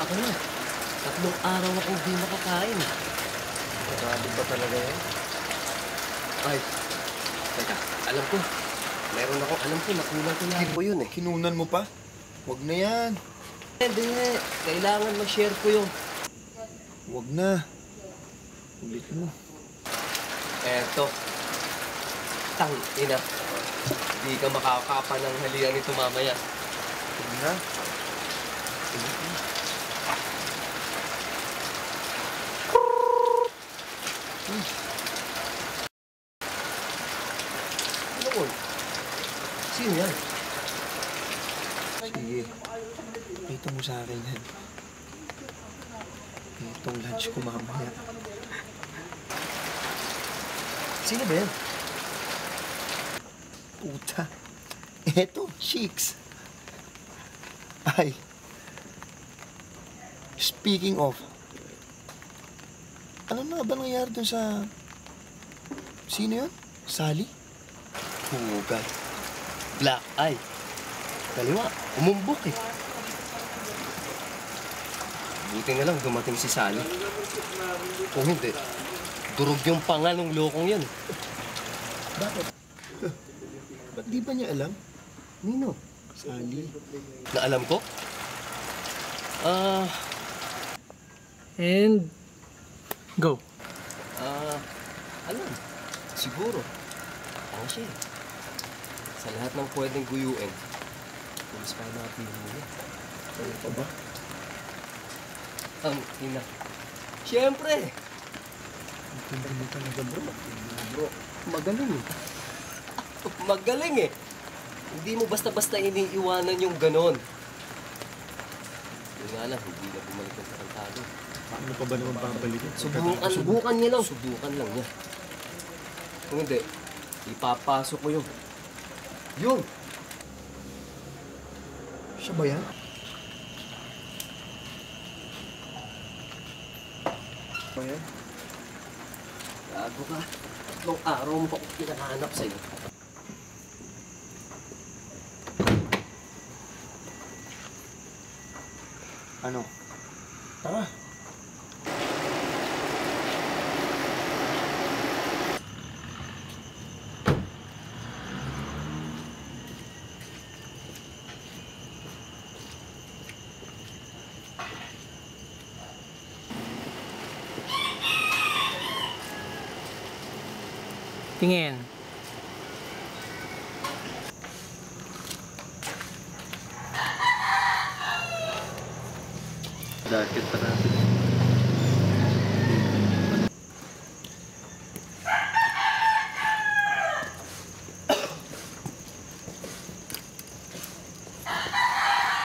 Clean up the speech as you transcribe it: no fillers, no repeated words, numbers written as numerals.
Ako na. 3 araw akong di makakain. Grabe ba talaga yan? Ay, teka, alam ko. Meron ako, alam ko, nakulang ko lang ko yun eh. Kinunan mo pa? Huwag na yan. Hindi, kailangan mag-share ko yung... Huwag na. Ulit mo. Eto. Tang, ina. Hindi ka makakapa ng halian nito mamaya. Huwag na. Ulit mo. Ano ko? Sino yan? Sige. Ito mo sa akin yan. Itong lunch ko mamaya. Sino ba yan? Puta. Eto, chicks. Ay. Speaking of, ano na ba nangyari dun sa... Sino yun? Sally? Hugat. Black eye. Kaliwa, umumbok eh. Buti na lang dumating si Sally. Kung hindi, durog yung panga ng lokong yan. Bakit? Ba't di ba niya alam? Nino? Sally. Na alam ko? And go. Alam. Siguro. Ang siya eh. Sa lahat ng pwedeng guyuin, pulis pa yung mga pili niya. Ano pa ba? Ang ina. Siyempre! Hindi mo talaga, bro. Bro. Magaling eh. Magaling eh. Hindi mo basta-basta iniiwanan yung ganon. Yun nga lang, hindi na bumalik ng tarantado. Paano pa ba naman babalikin? Subukan niya lang. Subukan lang niya. Kung hindi, ipapasok ko yun. Yun! Siya ba yan? Ba yan? Gago ka. 3 araw mo pa kung pinahanap sa'yo. Ano? Tara. Tingin. Jacket pa natin.